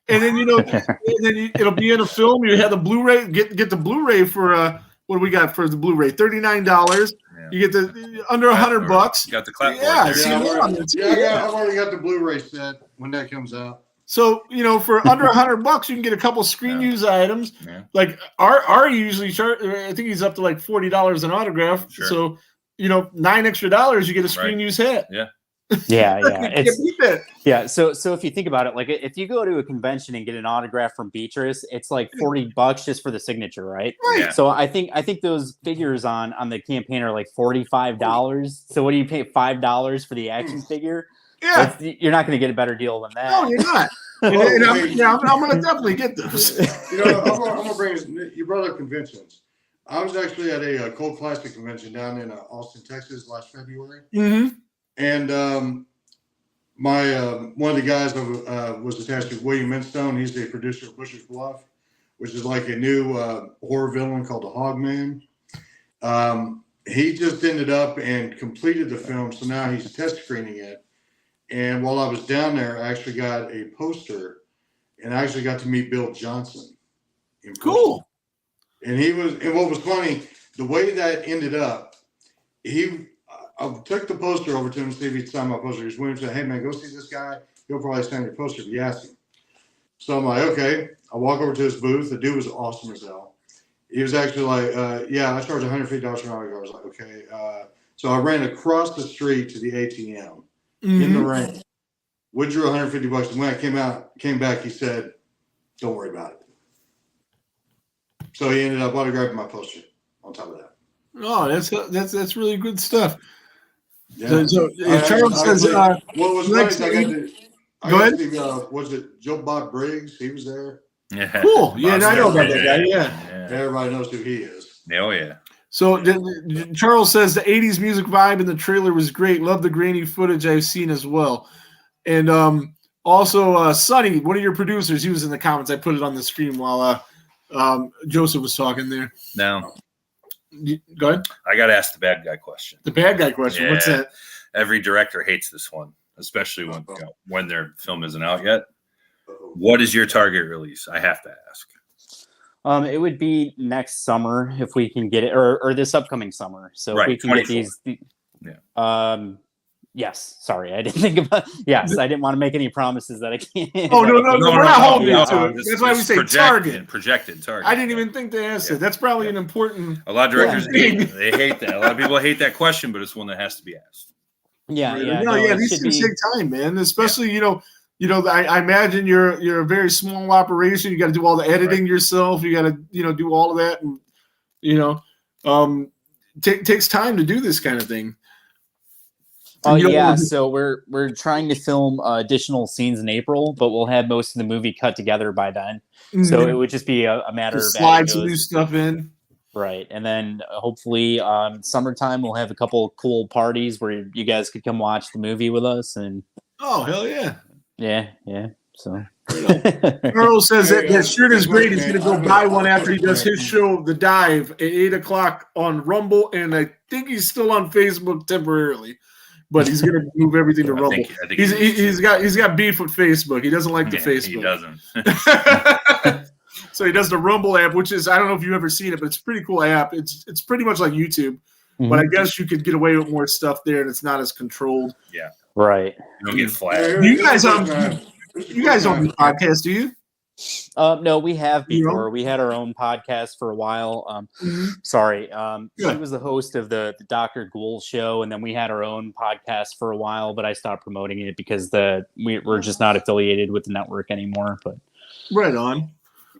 And then it'll be in a film. You have the Blu-ray. Get the Blu-ray for what do we got for the Blu-ray? $39. Yeah. You get the under $100. You got the clapboard. Yeah, I've already got the Blu-ray set when that comes out. So for under $100, you can get a couple screen use items. Yeah. Like our usually charge. I think he's up to like $40 an autograph. Sure. So $9 extra, you get a screen use hat. Yeah. Yeah. So if you think about it, like if you go to a convention and get an autograph from Beatrice, it's like $40 just for the signature, right? Right. So I think those figures on the campaign are like $45. So what do you pay $5 for the action figure? Yeah, you're not going to get a better deal than that. No, you're not. I'm going to definitely get those. I'm going to bring. You brought up conventions. I was actually at a Cold Classic convention down in Austin, Texas last February. Mm-hmm. And my one of the guys was attached to William Minstone. He's the producer of Butcher's Bluff, which is like a new horror villain called the Hogman. He just ended up and completed the film, so now he's test screening it. And while I was down there, I actually got a poster, and I actually got to meet Bill Johnson. Cool. And what was funny, the way that ended up, I took the poster over to him to see if he'd sign my poster. Because William said, "Hey man, go see this guy. He'll probably sign your poster if you ask him." So I'm like, okay. I walk over to his booth. The dude was awesome as hell. He was actually like, yeah, I charge $150 for an autograph. I was like, okay. So I ran across the street to the ATM in the rain. Withdrew $150, and when I came back, he said, "Don't worry about it." So he ended up autographing my poster on top of that. Oh, that's really good stuff. Yeah. So Charles says, what was nice, I got to go ahead. See, was it Joe Bob Briggs? He was there. Yeah. Cool. Yeah, I know about that guy. Yeah. Everybody knows who he is. Oh yeah. So Charles says the 80s music vibe in the trailer was great. Love the grainy footage I've seen as well. And also Sonny, one of your producers, he was in the comments. I put it on the screen while Joseph was talking there. Now, go ahead. I got to ask the bad guy question. The bad guy question. What's that? Every director hates this one, especially when their film isn't out yet. What is your target release? I have to ask. It would be next summer if we can get it, or this upcoming summer. So if we can get these. Yes. Sorry, I didn't think about. Yes, I didn't want to make any promises that I can't. Oh no, we're not holding you to it. That's why we say projected target. I didn't even think to ask it. That's probably an important. A lot of directors they hate that. A lot of people hate that question, but it's one that has to be asked. Yeah. These things take time, man. Especially I imagine you're a very small operation. You got to do all the editing yourself. You got to do all of that, and takes time to do this kind of thing. Oh yeah, so we're trying to film additional scenes in April, but we'll have most of the movie cut together by then. Mm-hmm. So it would just be a matter of slide some new stuff in. Right, and then hopefully summertime we'll have a couple cool parties where you guys could come watch the movie with us. And oh hell yeah, yeah. So Earl says that shirt is great. He's going to go buy one after he does his show, The Dive, at 8:00 on Rumble, and I think he's still on Facebook temporarily. But he's going to move everything to Rumble. I think he's got beef with Facebook. He doesn't like the Facebook. He doesn't. So he does the Rumble app, which is, I don't know if you've ever seen it, but it's a pretty cool app. It's pretty much like YouTube, but I guess you could get away with more stuff there, and it's not as controlled. Yeah, right. You don't get flagged. You guys don't do podcasts, do you? No, we have before. We had our own podcast for a while. Sorry. She was the host of the Dr. Ghoul show, and then we had our own podcast for a while, but I stopped promoting it because we're just not affiliated with the network anymore. But right on.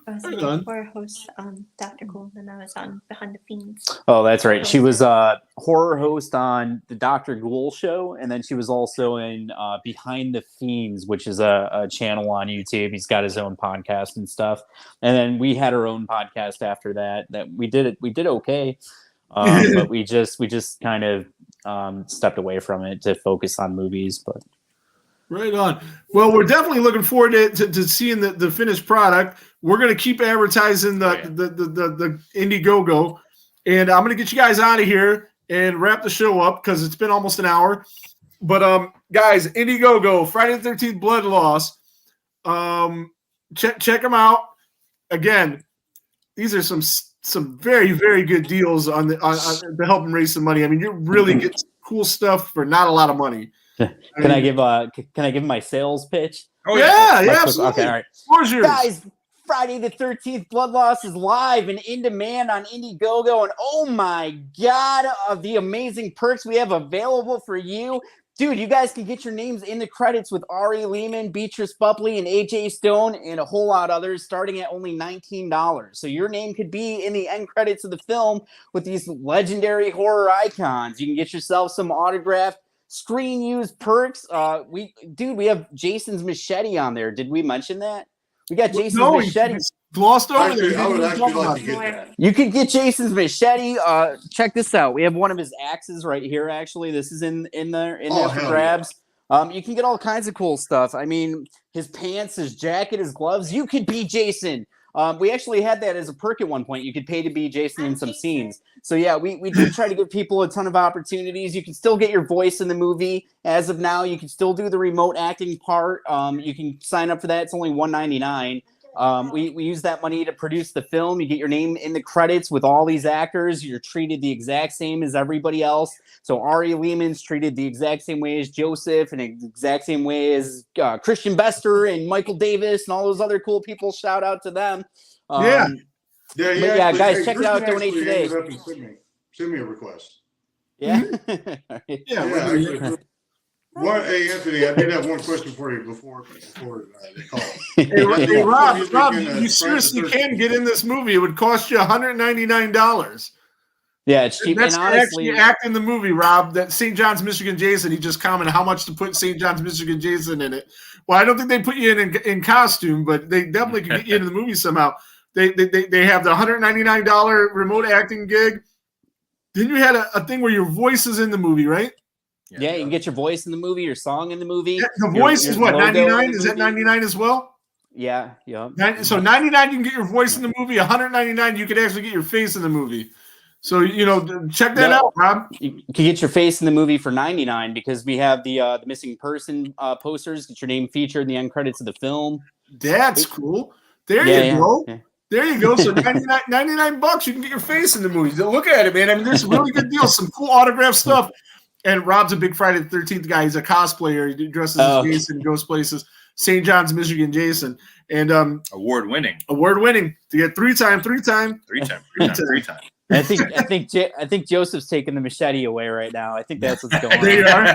I was horror host on Dr. Ghoul, and I was on Behind the Fiends. Oh, that's right. She was a horror host on the Dr. Ghoul show, and then she was also in Behind the Fiends, which is a channel on YouTube. He's got his own podcast and stuff. And then we had our own podcast after that we did okay. But we just kind of stepped away from it to focus on movies. But right on. Well, we're definitely looking forward to seeing the finished product. We're going to keep advertising the Indiegogo, and I'm going to get you guys out of here and wrap the show up because it's been almost an hour. But guys, Indiegogo, Friday the 13th, Bloodloss. Check them out. Again, these are some very, very good deals on to help them raise some money. I mean, you really get cool stuff for not a lot of money. Can I give my sales pitch? Oh yeah. Okay, all right. Where's yours? Guys, Friday the 13th, Bloodloss is live and in demand on Indiegogo, and oh my god, of the amazing perks we have available for you. Dude, you guys can get your names in the credits with Ari Lehman, Beatrice Bupley, and AJ Stone, and a whole lot others, starting at only $19. So your name could be in the end credits of the film with these legendary horror icons. You can get yourself some autographed screen use perks. We have Jason's machete on there. Did we mention that? We got Jason's machete. glossed over. Actually, I would Didn't actually talk like about to it. get that. You could get Jason's machete. Check this out. We have one of his axes right here. Actually, this is in there Oh, for hell grabs. You can get all kinds of cool stuff. I mean, his pants, his jacket, his gloves. You could be Jason. We actually had that as a perk at one point. You could pay to be Jason in some scenes. So yeah, we do try to give people a ton of opportunities. You can still get your voice in the movie. As of now, you can still do the remote acting part. You can sign up for that. It's only $1.99. We use that money to produce the film. You get your name in the credits with all these actors. You're treated the exact same as everybody else. So Ari Lehman's treated the exact same way as Joseph, and the exact same way as Christian Bester and Michael Davis and all those other cool people. Shout out to them. Yeah. Guys, check it out. Donate today. Send me a request. Yeah. Yeah. Hey, Anthony, I did have one question for you before they call. Hey, Rob, you seriously can get in this movie. It would cost you $199. Yeah, it's cheap. That's and honestly, actually act in the movie, Rob. That St. John's, Michigan Jason. He just commented how much to put St. John's, Michigan Jason in it. Well, I don't think they put you in costume, but they definitely can get you into the movie somehow. They have the $199 remote acting gig. Then you had a thing where your voice is in the movie, right? Yeah, you can get your voice in the movie, your song in the movie. Yeah, the voice is what, 99? Is that 99 as well? Yeah. So 99 you can get your voice in the movie. 199 you could actually get your face in the movie. So check that out, Rob. You can get your face in the movie for $99 because we have the missing person posters. Get your name featured in the end credits of the film. That's cool. There you go. Yeah. There you go. So $99 you can get your face in the movie. Look at it, man. I mean, there's a really good deal. Some cool autograph stuff. And Rob's a big Friday the 13th guy. He's a cosplayer. He dresses as Jason, goes places. St. John's, Michigan Jason. And award winning to get three time. I think Joseph's taking the machete away right now. I think that's what's going on. There you are.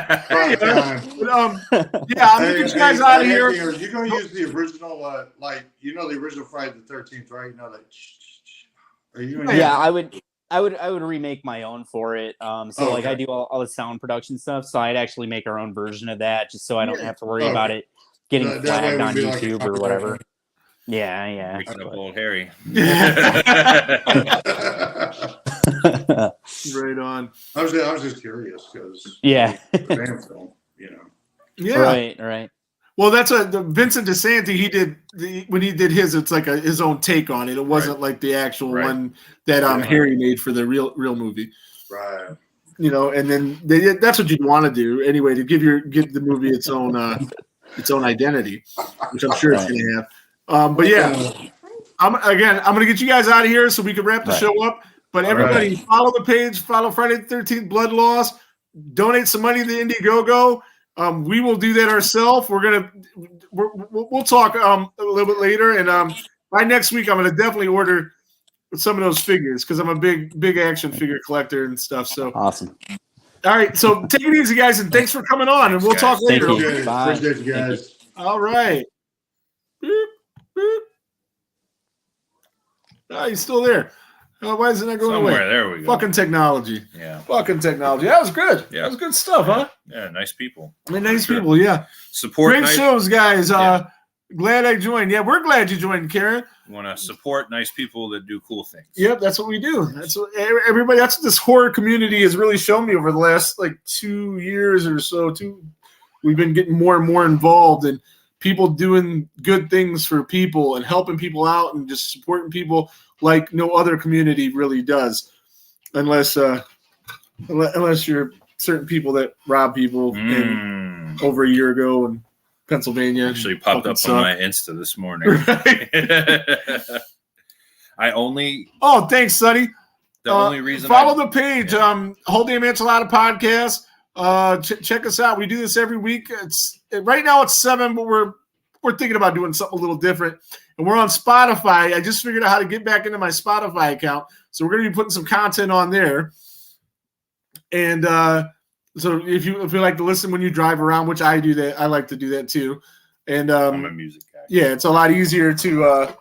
I'm gonna get you guys out of here. Are you gonna use the original the original Friday the 13th, right? Are you gonna I would remake my own for it. I do all the sound production stuff. So I'd actually make our own version of that, just so I don't have to worry about it getting flagged on YouTube or whatever. Yeah. Picking up old Harry. Right on. I was just curious because fan film, Yeah. Right. Well, that's the Vincent DeSanti. He did when he did his. It's like his own take on it. It wasn't like the actual one that Harry made for the real movie. Right. And then that's what you'd want to do anyway to give the movie its own identity, which I'm sure it's going to have. But yeah, I'm going to get you guys out of here so we can wrap the show up. But everybody, follow the page, follow Friday the 13th Bloodloss, donate some money to the Indiegogo. We will do that ourselves. We'll talk a little bit later, and by next week I'm going to definitely order some of those figures because I'm a big action figure collector and stuff. So awesome. All right, so take it easy, guys, and thanks for coming on. And we'll talk later. Thank you. Bye. Appreciate you guys. All right. Beep, beep. Oh, he's still there. Oh, why isn't that going Somewhere, away? there we go. Fucking technology. Yeah. Fucking technology. That was good. Yeah. That was good stuff, huh? Yeah, nice people. I mean, nice people, yeah. Support Great shows, guys. Glad I joined. Yeah, we're glad you joined, Karen. Want to support nice people that do cool things. Yep, that's what we do. That's what everybody. That's what this horror community has really shown me over the last 2 years or so. We've been getting more and more involved in people doing good things for people and helping people out and just supporting people like no other community really does, unless you're certain people that rob people over a year ago in Pennsylvania. Actually popped up on my Insta this morning. Oh, thanks, Sonny. The only reason follow the page, Whole Damn Enchilada Podcast. Check us out. We do this every week. Right now it's 7, but we're thinking about doing something a little different. And we're on Spotify. I just figured out how to get back into my Spotify account. So we're going to be putting some content on there. And so if you like to listen when you drive around, which I do that, I like to do that too. And I'm a music guy. Yeah, it's a lot easier to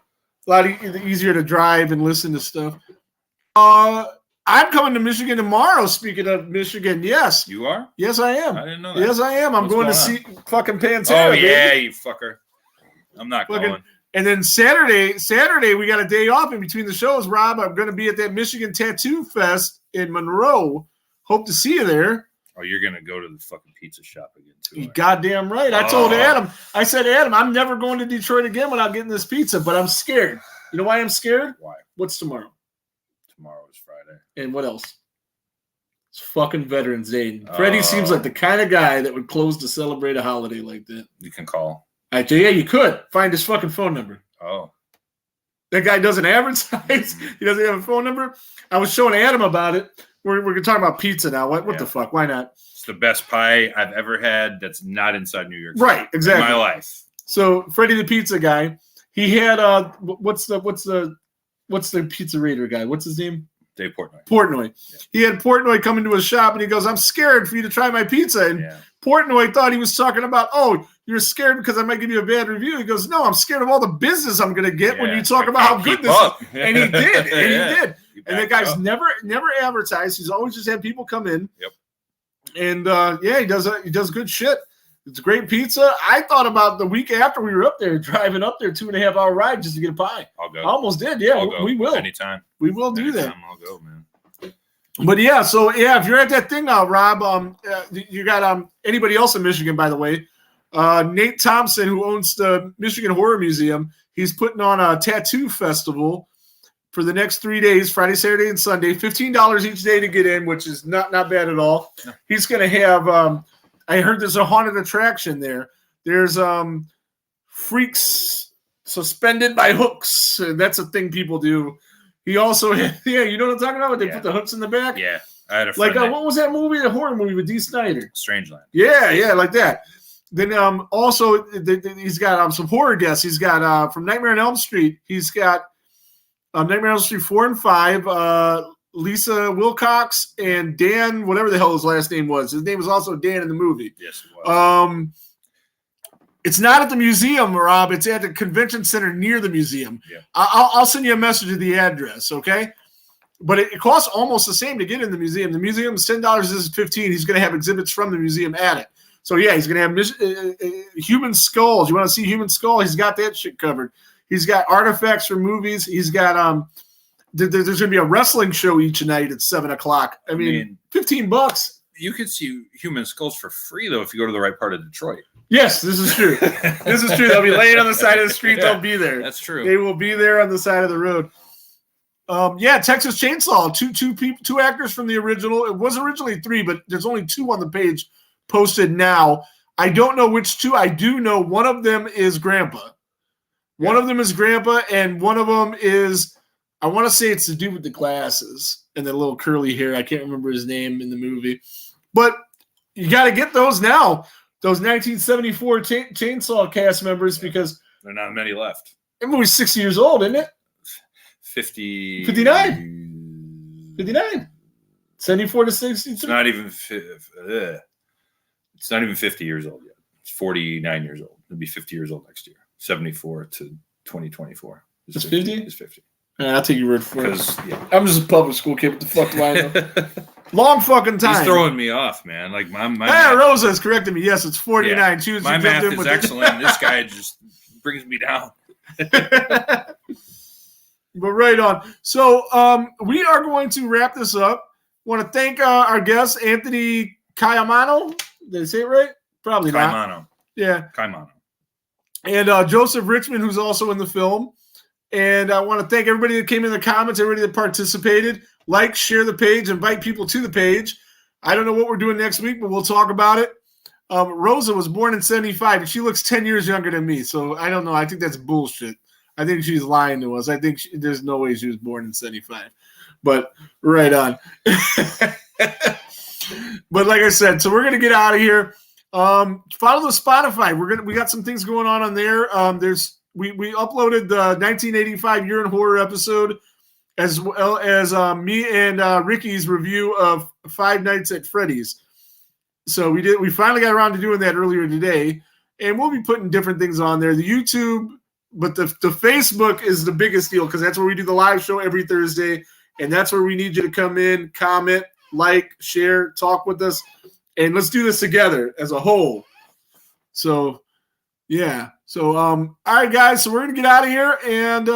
easier to drive and listen to stuff. I'm coming to Michigan tomorrow. Speaking of Michigan, yes. You are? Yes, I am. I didn't know that. Yes, I am. I'm going to see fucking Pantera. Oh, yeah, baby. you fucker. I'm not going. And then Saturday, we got a day off in between the shows, Rob. I'm going to be at that Michigan Tattoo Fest in Monroe. Hope to see you there. Oh, you're going to go to the fucking pizza shop again, too. You goddamn right. I told Adam, I said, Adam, I'm never going to Detroit again without getting this pizza, but I'm scared. You know why I'm scared? Why? What's tomorrow? Tomorrow is Friday. And what else? It's fucking Veterans Day. Freddie seems like the kind of guy that would close to celebrate a holiday like that. You can call. Yeah, you could. Find his fucking phone number. Oh. That guy doesn't advertise. He doesn't have a phone number. I was showing Adam about it. We're going to talk about pizza now. What the fuck? Why not? It's the best pie I've ever had that's not inside New York City. Right, exactly. In my life. So Freddie the pizza guy, he had what's the pizza raider guy? What's his name? Dave Portnoy. Portnoy. Yeah. He had Portnoy come into his shop and he goes, "I'm scared for you to try my pizza." And Portnoy thought he was talking about, "Oh, you're scared because I might give you a bad review." He goes, "No, I'm scared of all the business I'm going to get when you talk about how good this is." And he did. And he did. And that guy's never advertised. He's always just had people come in. Yep. And he does good shit. It's great pizza. I thought about the week after we were up there, driving up there, 2.5 hour ride just to get a pie. I'll go. I almost did. Yeah, we will. Anytime. We will do that. I'll go, man. But if you're at that thing now, Rob, you got anybody else in Michigan, by the way, Nate Thompson, who owns the Michigan Horror Museum, he's putting on a tattoo festival for the next 3 days, Friday, Saturday, and Sunday. $15 each day to get in, which is not bad at all. He's going to have I heard there's a haunted attraction there. There's freaks suspended by hooks, and that's a thing people do. He also, you know what I'm talking about? They put the hooks in the back? Yeah. I had a friend what was that movie, the horror movie with Dee Snider? Strangeland. Yeah, like that. Then also, he's got some horror guests. He's got from Nightmare on Elm Street, he's got Nightmare on Elm Street 4 and 5, Lisa Wilcox and Dan, whatever the hell his last name was. His name was also Dan in the movie. Yes, it was. It's not at the museum, Rob. It's at the convention center near the museum. Yeah. I'll send you a message of the address, okay? But it costs almost the same to get in the museum. The museum is $10. This is $15. He's going to have exhibits from the museum at it. So, he's going to have human skulls. You want to see human skull? He's got that shit covered. He's got artifacts from movies. He's got there's going to be a wrestling show each night at 7:00. I mean, $15. You could see human skulls for free, though, if you go to the right part of Detroit. Yes, this is true. This is true. They'll be laying on the side of the street. They'll be there. That's true. They will be there on the side of the road. Texas Chainsaw. Two actors from the original. It was originally 3, but there's only 2 on the page posted now. I don't know which 2. I do know one of them is Grandpa. One of them is Grandpa, and one of them is, I want to say it's the dude with the glasses and the little curly hair. I can't remember his name in the movie. But you got to get those now. Those 1974 Chainsaw cast members, because there are not many left. That movie's 60 years old, isn't it? 59. 74 to 60. It's not even 50 years old yet. It's 49 years old. It'll be 50 years old next year. 74 to 2024. It's 50? It's 50. I'll take your word for it. I'm just a public school kid. What the fuck do I know? Long fucking time. He's throwing me off, man. Like my Rosa has corrected me. Yes, it's 49. Yeah, my math is excellent. This guy just brings me down. But right on. So we are going to wrap this up. Want to thank our guest, Anthony Ciamano. Did I say it right? Probably Ciamano. not. Yeah. Ciamano. And Joseph Richmond, who's also in the film. And I want to thank everybody that came in the comments, everybody that participated. Like, share the page, invite people to the page. I don't know what we're doing next week, but we'll talk about it. Rosa was born in 75, and she looks 10 years younger than me. So I don't know. I think that's bullshit. I think she's lying to us. I think there's no way she was born in 75. But right on. But like I said, so we're going to get out of here. Follow the Spotify. We got some things going on there. We uploaded the 1985 Year in Horror episode, as well as me and Ricky's review of Five Nights at Freddy's. So we finally got around to doing that earlier today, and we'll be putting different things on there. The YouTube, but the Facebook is the biggest deal, because that's where we do the live show every Thursday, and that's where we need you to come in, comment, like, share, talk with us, and let's do this together as a whole. So, yeah. So, all right, guys. So we're gonna get out of here, and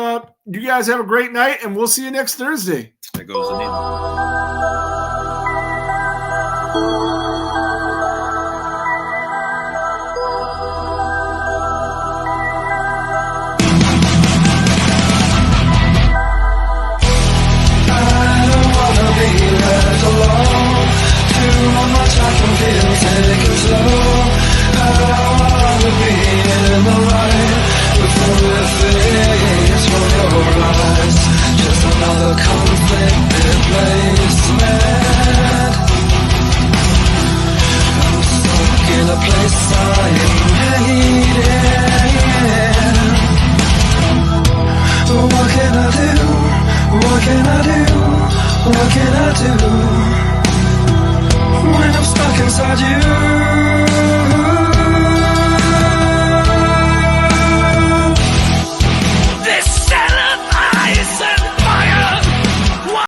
you guys have a great night, and we'll see you next Thursday. There goes the needle. What can I do when I'm stuck inside you?